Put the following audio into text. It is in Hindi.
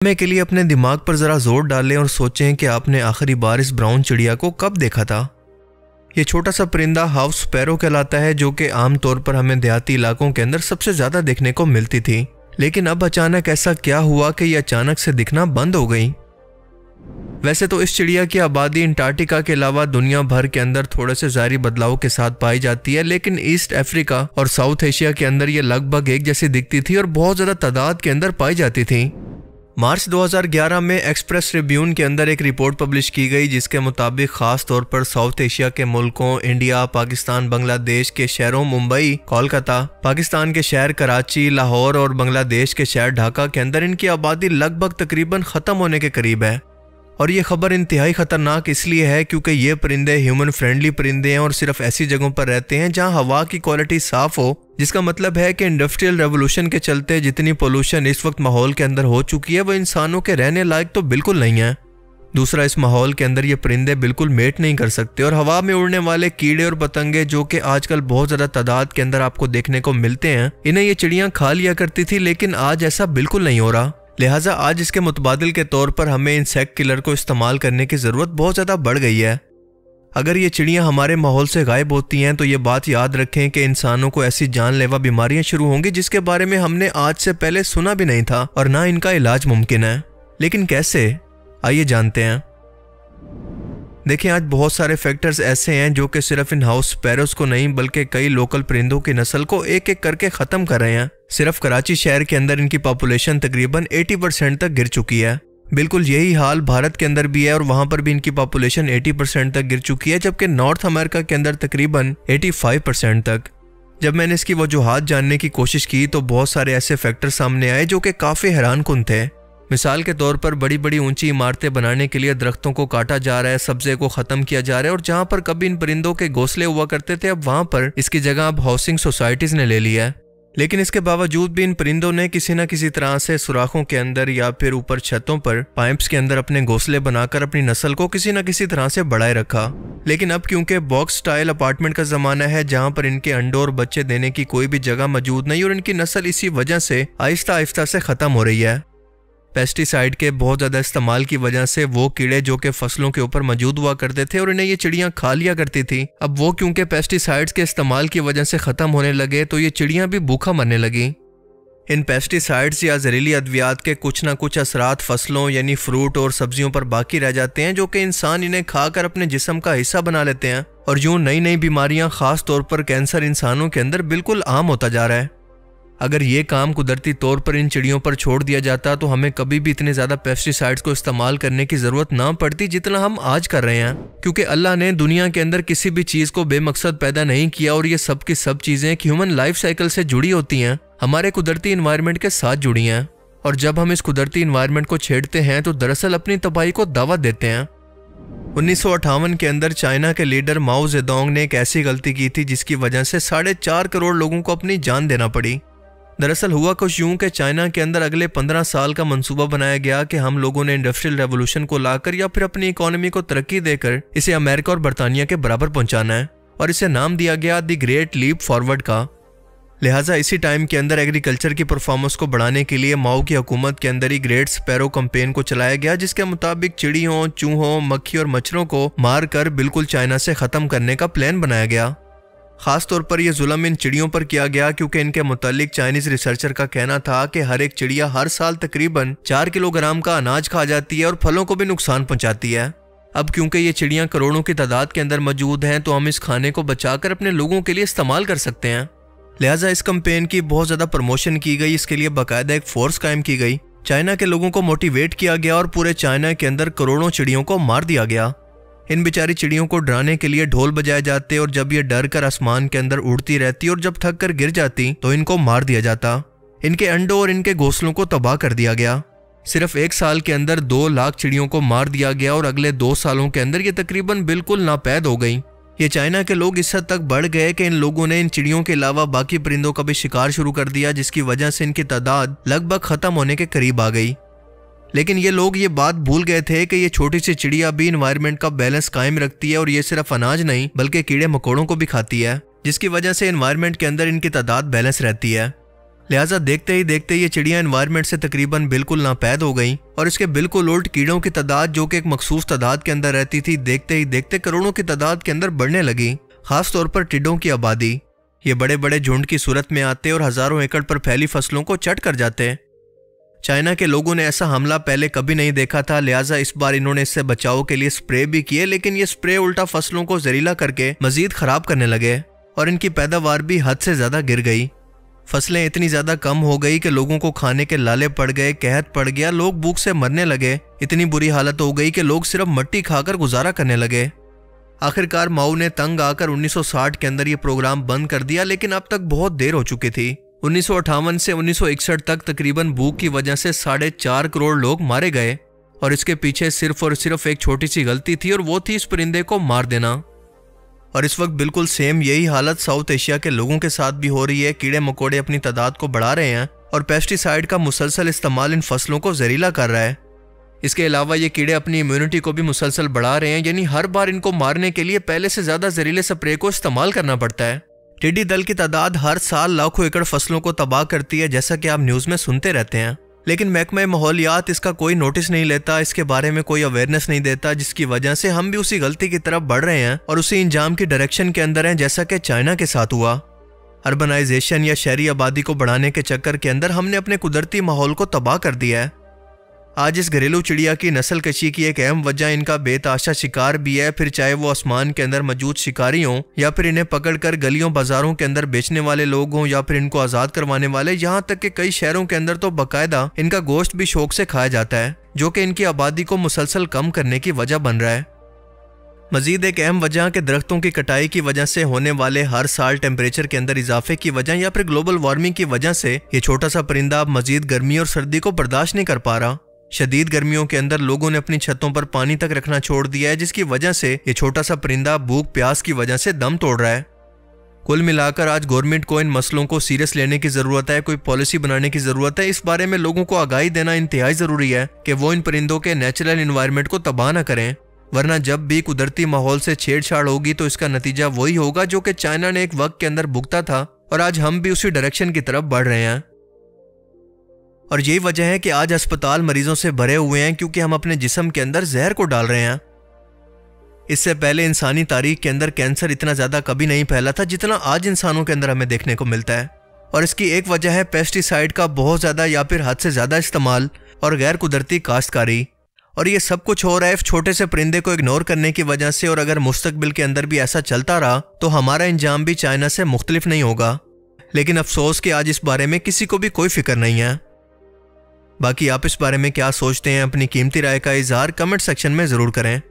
समय के लिए अपने दिमाग पर ज़रा जोर डालें और सोचें कि आपने आखिरी बार इस ब्राउन चिड़िया को कब देखा था। ये छोटा सा परिंदा हाउस स्पैरो कहलाता है, जो कि आमतौर पर हमें देहाती इलाकों के अंदर सबसे ज़्यादा देखने को मिलती थी। लेकिन अब अचानक ऐसा क्या हुआ कि ये अचानक से दिखना बंद हो गई। वैसे तो इस चिड़िया की आबादी अंटार्कटिका के अलावा दुनिया भर के अंदर थोड़े से ज़ाहिरी बदलाव के साथ पाई जाती है, लेकिन ईस्ट अफ्रीका और साउथ एशिया के अंदर ये लगभग एक जैसी दिखती थी और बहुत ज़्यादा तादाद के अंदर पाई जाती थी। मार्च 2011 में एक्सप्रेस ट्रिब्यून के अंदर एक रिपोर्ट पब्लिश की गई, जिसके मुताबिक खास तौर पर साउथ एशिया के मुल्कों इंडिया, पाकिस्तान, बांग्लादेश के शहरों मुंबई, कोलकाता, पाकिस्तान के शहर कराची, लाहौर और बांग्लादेश के शहर ढाका के अंदर इनकी आबादी लगभग तकरीबन ख़त्म होने के करीब है। और ये खबर इंतहाई ख़तरनाक इसलिए है क्योंकि ये परिंदे ह्यूमन फ्रेंडली परिंदे हैं और सिर्फ ऐसी जगहों पर रहते हैं जहां हवा की क्वालिटी साफ़ हो, जिसका मतलब है कि इंडस्ट्रियल रेवोल्यूशन के चलते जितनी पोल्यूशन इस वक्त माहौल के अंदर हो चुकी है वो इंसानों के रहने लायक तो बिल्कुल नहीं है। दूसरा, इस माहौल के अंदर ये परिंदे बिल्कुल मेट नहीं कर सकते और हवा में उड़ने वाले कीड़े और पतंगे जो कि आजकल बहुत ज़्यादा तादाद के अंदर आपको देखने को मिलते हैं, इन्हें ये चिड़ियाँ खा लिया करती थी, लेकिन आज ऐसा बिल्कुल नहीं हो रहा। लिहाजा आज इसके मुतबादिल के तौर पर हमें इंसेक्ट किलर को इस्तेमाल करने की ज़रूरत बहुत ज़्यादा बढ़ गई है। अगर ये चिड़ियाँ हमारे माहौल से गायब होती हैं तो ये बात याद रखें कि इंसानों को ऐसी जानलेवा बीमारियां शुरू होंगी जिसके बारे में हमने आज से पहले सुना भी नहीं था और ना इनका इलाज मुमकिन है। लेकिन कैसे, आइए जानते हैं। देखिए, आज बहुत सारे फैक्टर्स ऐसे हैं जो कि सिर्फ इन हाउस स्पैरोज को नहीं बल्कि कई लोकल परिंदों की नस्ल को एक एक करके ख़त्म कर रहे हैं। सिर्फ कराची शहर के अंदर इनकी पॉपुलेशन तकरीबन 80% तक गिर चुकी है। बिल्कुल यही हाल भारत के अंदर भी है और वहां पर भी इनकी पॉपुलेशन 80% तक गिर चुकी है, जबकि नॉर्थ अमेरिका के अंदर तकरीबन 85% तक। जब मैंने इसकी वजूहात जानने की कोशिश की तो बहुत सारे ऐसे फैक्टर सामने आए जो कि काफ़ी हैरानकुन थे। मिसाल के तौर पर बड़ी बड़ी ऊंची इमारतें बनाने के लिए दरख्तों को काटा जा रहा है, सब्जे को ख़त्म किया जा रहा है और जहाँ पर कभी इन परिंदों के घोंसले हुआ करते थे अब वहाँ पर इसकी जगह अब हाउसिंग सोसाइटीज़ ने ले लिया है। लेकिन इसके बावजूद भी इन परिंदों ने किसी न किसी तरह से सुराखों के अंदर या फिर ऊपर छतों पर पाइप्स के अंदर अपने घोंसले बनाकर अपनी नस्ल को किसी न किसी तरह से बढ़ाए रखा। लेकिन अब क्योंकि बॉक्स स्टाइल अपार्टमेंट का ज़माना है जहां पर इनके अंडों और बच्चे देने की कोई भी जगह मौजूद नहीं और इनकी नस्ल इसी वजह से आहिस्ता आहिस्ता से ख़त्म हो रही है। पेस्टिसाइड के बहुत ज़्यादा इस्तेमाल की वजह से वो कीड़े जो कि फसलों के ऊपर मौजूद हुआ करते थे और इन्हें ये चिड़ियाँ खा लिया करती थी, अब वो क्योंकि पेस्टिसाइड्स के इस्तेमाल की वजह से ख़त्म होने लगे तो ये चिड़ियाँ भी भूखा मरने लगी। इन पेस्टिसाइड्स या जहरीली अद्वियात के कुछ ना कुछ असरात फसलों यानी फ्रूट और सब्जियों पर बाकी रह जाते हैं, जो कि इंसान इन्हें खाकर अपने जिस्म का हिस्सा बना लेते हैं और यूँ नई नई बीमारियाँ, ख़ास तौर पर कैंसर, इंसानों के अंदर बिल्कुल आम होता जा रहा है। अगर ये काम कुदरती तौर पर इन चिड़ियों पर छोड़ दिया जाता तो हमें कभी भी इतने ज़्यादा पेस्टिसाइड्स को इस्तेमाल करने की ज़रूरत ना पड़ती जितना हम आज कर रहे हैं, क्योंकि अल्लाह ने दुनिया के अंदर किसी भी चीज़ को बेमकसद पैदा नहीं किया और ये सब की सब चीज़ें ह्यूमन लाइफ साइकिल से जुड़ी होती हैं, हमारे कुदरती इन्वायरमेंट के साथ जुड़ी हैं। और जब हम इस कुदरती इन्वायरमेंट को छेड़ते हैं तो दरअसल अपनी तबाही को दावत देते हैं। 1958 के अंदर चाइना के लीडर माओ जेडोंग ने एक ऐसी गलती की थी जिसकी वजह से 4.5 करोड़ लोगों को अपनी जान देना पड़ी। दरअसल हुआ कुछ यूं कि चाइना के अंदर अगले 15 साल का मंसूबा बनाया गया कि हम लोगों ने इंडस्ट्रियल रेवोल्यूशन को लाकर या फिर अपनी इकोनॉमी को तरक्की देकर इसे अमेरिका और बरतानिया के बराबर पहुंचाना है, और इसे नाम दिया गया द ग्रेट लीप फॉरवर्ड का। लिहाजा इसी टाइम के अंदर एग्रीकल्चर की परफॉर्मेंस को बढ़ाने के लिए माओ की हुकूमत के अंदर ही ग्रेट स्पैरो कैंपेन को चलाया गया, जिसके मुताबिक चिड़ियों, चूहों, मक्खी और मच्छरों को मार कर बिल्कुल चाइना से ख़त्म करने का प्लान बनाया गया। ख़ास तौर पर यह जुल्म इन चिड़ियों पर किया गया क्योंकि इनके मुतालिक चाइनीज़ रिसर्चर का कहना था कि हर एक चिड़िया हर साल तकरीबन 4 किलोग्राम का अनाज खा जाती है और फलों को भी नुकसान पहुंचाती है। अब क्योंकि ये चिड़ियाँ करोड़ों की तादाद के अंदर मौजूद हैं तो हम इस खाने को बचाकर अपने लोगों के लिए इस्तेमाल कर सकते हैं। लिहाजा इस कैंपेन की बहुत ज़्यादा प्रमोशन की गई, इसके लिए बाकायदा एक फोर्स कायम की गई, चाइना के लोगों को मोटिवेट किया गया और पूरे चाइना के अंदर करोड़ों चिड़ियों को मार दिया गया। इन बेचारी चिड़ियों को डराने के लिए ढोल बजाए जाते और जब ये डर कर आसमान के अंदर उड़ती रहती और जब थक कर गिर जाती तो इनको मार दिया जाता। इनके अंडों और इनके घोंसलों को तबाह कर दिया गया। सिर्फ 1 साल के अंदर 2 लाख चिड़ियों को मार दिया गया और अगले 2 सालों के अंदर ये तकरीबन बिल्कुल नापैद हो गई। ये चाइना के लोग इस हद तक बढ़ गए कि इन लोगों ने इन चिड़ियों के अलावा बाकी परिंदों का भी शिकार शुरू कर दिया, जिसकी वजह से इनकी तादाद लगभग ख़त्म होने के करीब आ गई। लेकिन ये लोग ये बात भूल गए थे कि ये छोटी सी चिड़िया भी इन्वायरमेंट का बैलेंस कायम रखती है और ये सिर्फ अनाज नहीं बल्कि कीड़े मकोड़ों को भी खाती है, जिसकी वजह से इन्वायरमेंट के अंदर इनकी तादाद बैलेंस रहती है। लिहाजा देखते ही देखते ये चिड़िया एनवायरनमेंट से तकरीबन बिल्कुल नापैद हो गई और इसके बिल्कुल उल्ट कीड़ों की तादाद जो कि एक मखसूस तादाद के अंदर रहती थी, देखते ही देखते करोड़ों की तादाद के अंदर बढ़ने लगी। खास तौर पर टिड्डों की आबादी। ये बड़े बड़े झुंड की सूरत में आते और हजारों एकड़ पर फैली फसलों को चट कर जाते। चाइना के लोगों ने ऐसा हमला पहले कभी नहीं देखा था, लिहाजा इस बार इन्होंने इससे बचाव के लिए स्प्रे भी किए, लेकिन ये स्प्रे उल्टा फसलों को जहरीला करके मजीद खराब करने लगे और इनकी पैदावार भी हद से ज्यादा गिर गई। फसलें इतनी ज्यादा कम हो गई कि लोगों को खाने के लाले पड़ गए, कहत पड़ गया, लोग भूख से मरने लगे। इतनी बुरी हालत हो गई कि लोग सिर्फ मट्टी खाकर गुजारा करने लगे। आखिरकार माओ ने तंग आकर 1960 के अंदर ये प्रोग्राम बंद कर दिया, लेकिन अब तक बहुत देर हो चुकी थी। 1958 से 1961 तक तकरीबन भूख की वजह से 4.5 करोड़ लोग मारे गए और इसके पीछे सिर्फ और सिर्फ एक छोटी सी गलती थी और वो थी इस परिंदे को मार देना। और इस वक्त बिल्कुल सेम यही हालत साउथ एशिया के लोगों के साथ भी हो रही है। कीड़े मकोड़े अपनी तादाद को बढ़ा रहे हैं और पेस्टिसाइड का मुसलसल इस्तेमाल इन फसलों को जहरीला कर रहा है। इसके अलावा ये कीड़े अपनी इम्यूनिटी को भी मुसलसल बढ़ा रहे हैं, यानी हर बार इनको मारने के लिए पहले से ज्यादा जहरीले स्प्रे को इस्तेमाल करना पड़ता है। टिड्डी दल की तादाद हर साल लाखों एकड़ फसलों को तबाह करती है, जैसा कि आप न्यूज में सुनते रहते हैं, लेकिन महकमा माहौलियात इसका कोई नोटिस नहीं लेता, इसके बारे में कोई अवेयरनेस नहीं देता, जिसकी वजह से हम भी उसी गलती की तरफ बढ़ रहे हैं और उसी इंजाम की डायरेक्शन के अंदर हैं, जैसा कि चाइना के साथ हुआ। अर्बनाइजेशन या शहरी आबादी को बढ़ाने के चक्कर के अंदर हमने अपने कुदरती माहौल को तबाह कर दिया है। आज इस घरेलू चिड़िया की नस्ल कशी की एक अहम वजह इनका बेताशा शिकार भी है, फिर चाहे वो आसमान के अंदर मौजूद शिकारी हों या फिर इन्हें पकड़कर गलियों बाजारों के अंदर बेचने वाले लोग हों या फिर इनको आज़ाद करवाने वाले। यहाँ तक कि कई शहरों के अंदर तो बाकायदा इनका गोश्त भी शौक से खाया जाता है, जो कि इनकी आबादी को मुसलसल कम करने की वजह बन रहा है। मजीद एक अहम वजह के दरख्तों की कटाई की वजह से होने वाले हर साल टेम्परेचर के अंदर इजाफे की वजह या फिर ग्लोबल वार्मिंग की वजह से ये छोटा सा परिंदा अब मजीद गर्मी और सर्दी को बर्दाश्त नहीं कर पा रहा। शदीद गर्मियों के अंदर लोगों ने अपनी छतों पर पानी तक रखना छोड़ दिया है, जिसकी वजह से ये छोटा सा परिंदा भूख प्यास की वजह से दम तोड़ रहा है। कुल मिलाकर आज गवर्नमेंट को इन मसलों को सीरियस लेने की जरूरत है, कोई पॉलिसी बनाने की जरूरत है। इस बारे में लोगों को आगाही देना इंतहाई जरूरी है कि वो इन परिंदों के नेचुरल एनवायरनमेंट को तबाह न करें, वरना जब भी कुदरती माहौल से छेड़छाड़ होगी तो इसका नतीजा वही होगा जो कि चाइना ने एक वक्त के अंदर भुगता था और आज हम भी उसी डायरेक्शन की तरफ बढ़ रहे हैं। और यही वजह है कि आज अस्पताल मरीजों से भरे हुए हैं, क्योंकि हम अपने जिस्म के अंदर जहर को डाल रहे हैं। इससे पहले इंसानी तारीख के अंदर कैंसर इतना ज्यादा कभी नहीं फैला था जितना आज इंसानों के अंदर हमें देखने को मिलता है। और इसकी एक वजह है पेस्टिसाइड का बहुत ज्यादा या फिर हद से ज्यादा इस्तेमाल और गैर कुदरती काश्तकारी। और ये सब कुछ हो रहा है छोटे से परिंदे को इग्नोर करने की वजह से। और अगर मुस्तकबिल के अंदर भी ऐसा चलता रहा तो हमारा इंजाम भी चाइना से मुख्तलिफ नहीं होगा। लेकिन अफसोस कि आज इस बारे में किसी को भी कोई फिक्र नहीं है। बाकी आप इस बारे में क्या सोचते हैं, अपनी कीमती राय का इजहार कमेंट सेक्शन में जरूर करें।